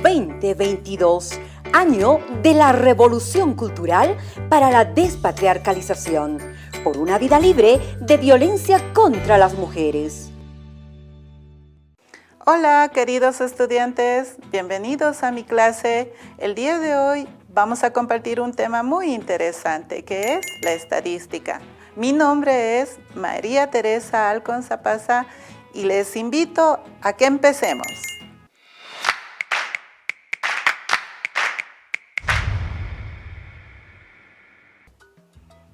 2022, año de la Revolución Cultural para la Despatriarcalización, por una vida libre de violencia contra las mujeres. Hola, queridos estudiantes, bienvenidos a mi clase. El día de hoy vamos a compartir un tema muy interesante que es la estadística. Mi nombre es María Teresa Alcón Zapasa y les invito a que empecemos.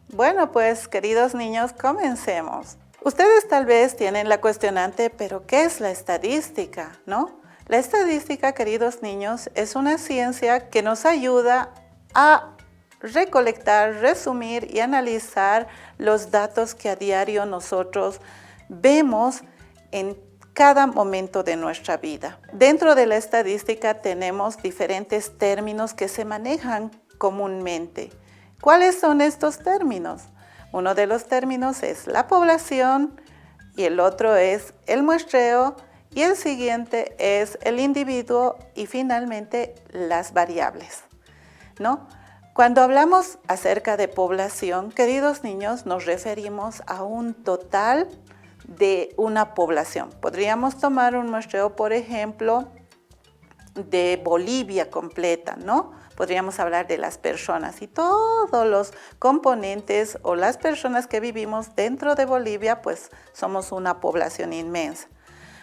Bueno, pues queridos niños, comencemos. Ustedes tal vez tienen la cuestionante, pero ¿qué es la estadística? ¿No? La estadística, queridos niños, es una ciencia que nos ayuda a recolectar, resumir y analizar los datos que a diario nosotros vemos en cada momento de nuestra vida. Dentro de la estadística tenemos diferentes términos que se manejan comúnmente. ¿Cuáles son estos términos? Uno de los términos es la población y el otro es el muestreo y el siguiente es el individuo y finalmente las variables, ¿no? Cuando hablamos acerca de población, queridos niños, nos referimos a un total de una población. Podríamos tomar un muestreo, por ejemplo, de Bolivia completa, ¿no? Podríamos hablar de las personas y todos los componentes o las personas que vivimos dentro de Bolivia, pues somos una población inmensa,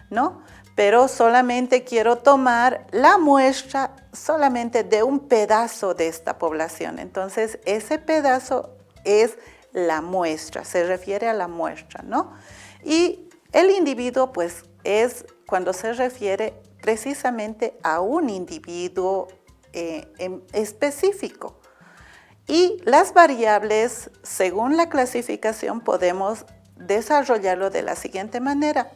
¿no? Pero solamente quiero tomar la muestra solamente de un pedazo de esta población. Entonces, ese pedazo es la muestra, se refiere a la muestra, ¿no? Y el individuo, pues, es cuando se refiere precisamente a un individuo específico. Y las variables, según la clasificación, podemos desarrollarlo de la siguiente manera.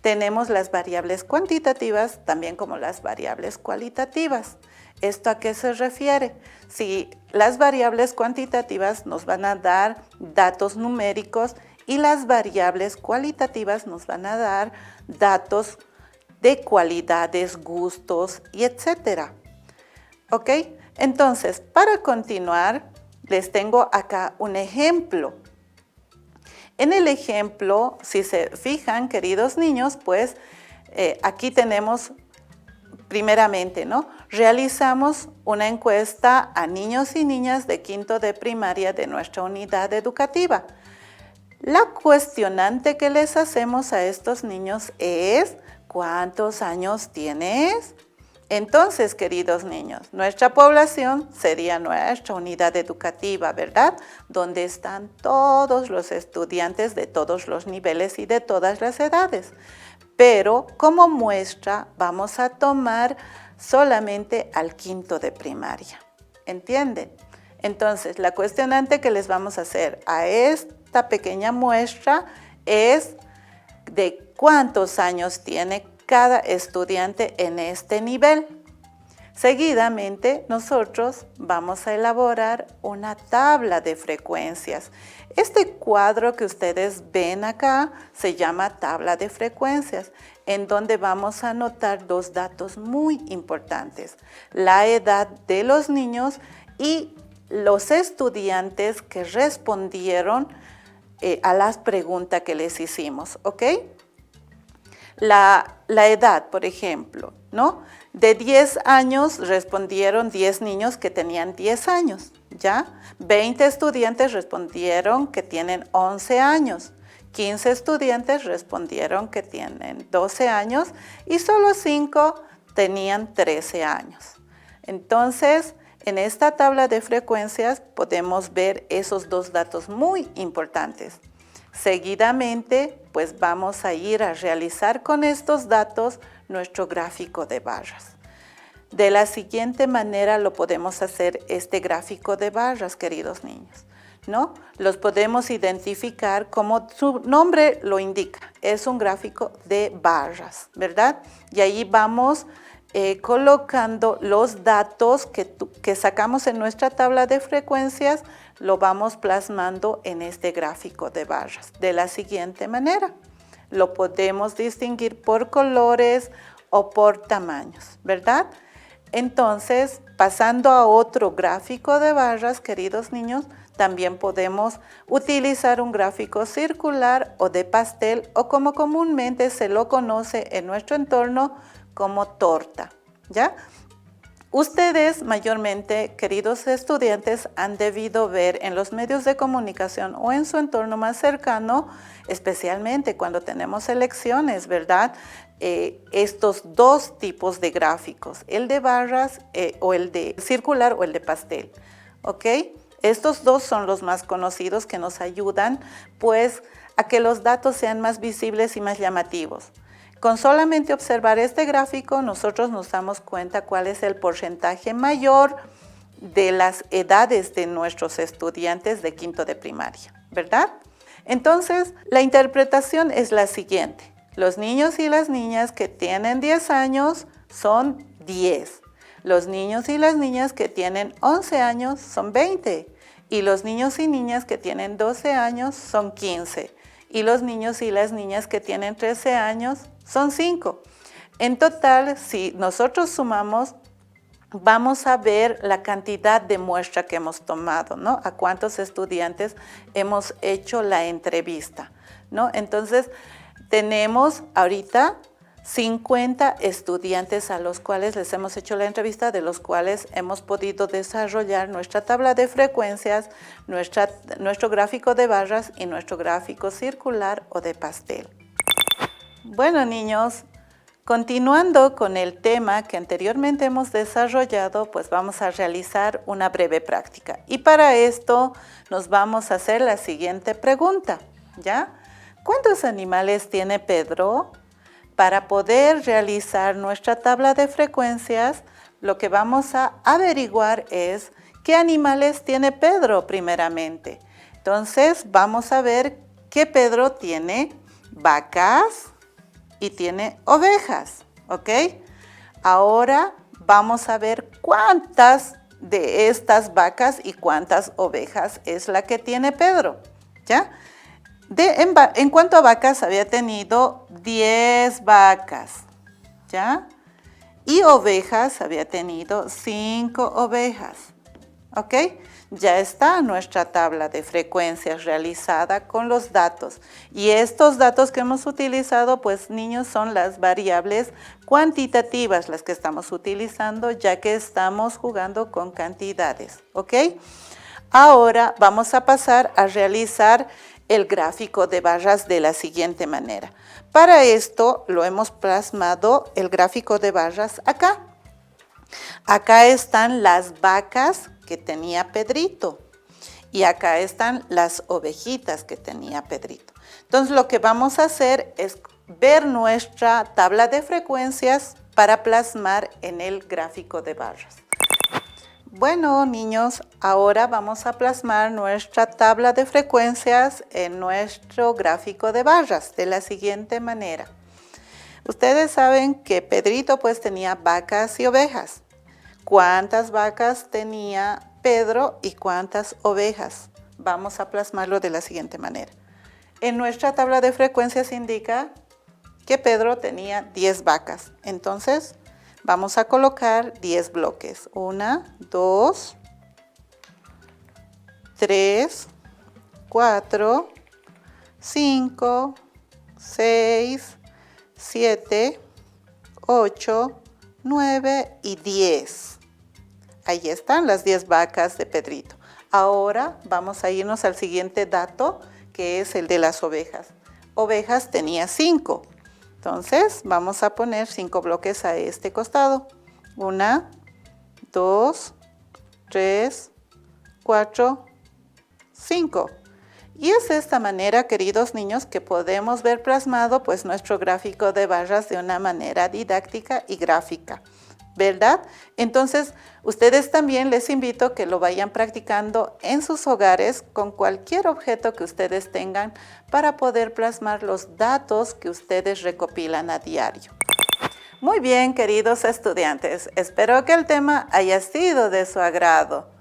Tenemos las variables cuantitativas, también como las variables cualitativas. ¿Esto a qué se refiere? Si las variables cuantitativas nos van a dar datos numéricos y las variables cualitativas nos van a dar datos de cualidades, gustos y etcétera. ¿Ok? Entonces, para continuar, les tengo acá un ejemplo. En el ejemplo, si se fijan, queridos niños, pues aquí tenemos primeramente, ¿no? Realizamos una encuesta a niños y niñas de quinto de primaria de nuestra unidad educativa. La cuestionante que les hacemos a estos niños es ¿cuántos años tienes? Entonces, queridos niños, nuestra población sería nuestra unidad educativa, ¿verdad? Donde están todos los estudiantes de todos los niveles y de todas las edades. Pero como muestra vamos a tomar solamente al quinto de primaria. ¿Entienden? Entonces, la cuestionante que les vamos a hacer a esta pequeña muestra es de cuántos años tiene cada estudiante en este nivel. Seguidamente, nosotros vamos a elaborar una tabla de frecuencias. Este cuadro que ustedes ven acá se llama tabla de frecuencias, en donde vamos a anotar dos datos muy importantes: la edad de los niños y los estudiantes que respondieron a las preguntas que les hicimos, ¿ok? La edad, por ejemplo, ¿no? De 10 años respondieron 10 niños que tenían 10 años, ¿ya? 20 estudiantes respondieron que tienen 11 años, 15 estudiantes respondieron que tienen 12 años y solo 5 tenían 13 años. Entonces, en esta tabla de frecuencias podemos ver esos dos datos muy importantes. Seguidamente, pues vamos a ir a realizar con estos datos nuestro gráfico de barras. De la siguiente manera lo podemos hacer este gráfico de barras, queridos niños, ¿no? Los podemos identificar como su nombre lo indica, es un gráfico de barras, ¿verdad? Y ahí vamos colocando los datos que sacamos en nuestra tabla de frecuencias, lo vamos plasmando en este gráfico de barras de la siguiente manera. Lo podemos distinguir por colores o por tamaños, ¿verdad? Entonces, pasando a otro gráfico de barras, queridos niños, también podemos utilizar un gráfico circular o de pastel o como comúnmente se lo conoce en nuestro entorno como torta, ¿ya? Ustedes mayormente, queridos estudiantes, han debido ver en los medios de comunicación o en su entorno más cercano, especialmente cuando tenemos elecciones, ¿verdad? Estos dos tipos de gráficos, el de barras o el de circular o el de pastel, ¿ok? Estos dos son los más conocidos que nos ayudan pues a que los datos sean más visibles y más llamativos. Con solamente observar este gráfico nosotros nos damos cuenta cuál es el porcentaje mayor de las edades de nuestros estudiantes de quinto de primaria, ¿verdad? Entonces la interpretación es la siguiente. Los niños y las niñas que tienen 10 años son 10. Los niños y las niñas que tienen 11 años son 20 y los niños y niñas que tienen 12 años son 15 y los niños y las niñas que tienen 13 años son 5. En total, si nosotros sumamos, vamos a ver la cantidad de muestra que hemos tomado, ¿no? A cuántos estudiantes hemos hecho la entrevista, ¿no? Entonces, tenemos ahorita 50 estudiantes a los cuales les hemos hecho la entrevista, de los cuales hemos podido desarrollar nuestra tabla de frecuencias, nuestro gráfico de barras y nuestro gráfico circular o de pastel. Bueno, niños, continuando con el tema que anteriormente hemos desarrollado, pues vamos a realizar una breve práctica. Y para esto nos vamos a hacer la siguiente pregunta, ¿ya? ¿Cuántos animales tiene Pedro? Para poder realizar nuestra tabla de frecuencias, lo que vamos a averiguar es qué animales tiene Pedro primeramente. Entonces, vamos a ver que Pedro tiene vacas y tiene ovejas, ¿ok? Ahora vamos a ver cuántas de estas vacas y cuántas ovejas es la que tiene Pedro, ¿ya? En cuanto a vacas, había tenido 10 vacas, ¿ya? Y ovejas, había tenido 5 ovejas, ¿ok? Ya está nuestra tabla de frecuencias realizada con los datos. Y estos datos que hemos utilizado, pues niños, son las variables cuantitativas las que estamos utilizando, ya que estamos jugando con cantidades, ¿ok? Ahora vamos a pasar a realizar el gráfico de barras de la siguiente manera. Para esto lo hemos plasmado el gráfico de barras acá. Acá están las vacas que tenía Pedrito y acá están las ovejitas que tenía Pedrito. Entonces lo que vamos a hacer es ver nuestra tabla de frecuencias para plasmar en el gráfico de barras. Bueno, niños, ahora vamos a plasmar nuestra tabla de frecuencias en nuestro gráfico de barras de la siguiente manera. Ustedes saben que Pedrito pues tenía vacas y ovejas. ¿Cuántas vacas tenía Pedro y cuántas ovejas? Vamos a plasmarlo de la siguiente manera. En nuestra tabla de frecuencias indica que Pedro tenía 10 vacas. Entonces, vamos a colocar 10 bloques. 1, 2, 3, 4, 5, 6, 7, 8, 9 y 10. Ahí están las 10 vacas de Pedrito. Ahora vamos a irnos al siguiente dato, que es el de las ovejas. Ovejas tenía 5. Entonces vamos a poner 5 bloques a este costado. 1, 2, 3, 4, 5. Y es de esta manera, queridos niños, que podemos ver plasmado pues nuestro gráfico de barras de una manera didáctica y gráfica, ¿verdad? Entonces, ustedes también les invito a que lo vayan practicando en sus hogares con cualquier objeto que ustedes tengan para poder plasmar los datos que ustedes recopilan a diario. Muy bien, queridos estudiantes, espero que el tema haya sido de su agrado.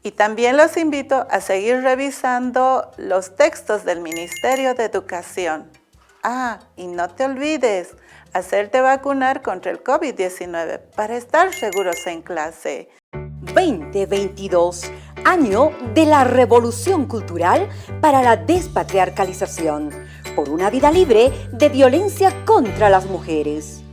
Y también los invito a seguir revisando los textos del Ministerio de Educación. Y no te olvides, hacerte vacunar contra el COVID-19 para estar seguros en clase. 2022, año de la revolución cultural para la despatriarcalización, por una vida libre de violencia contra las mujeres.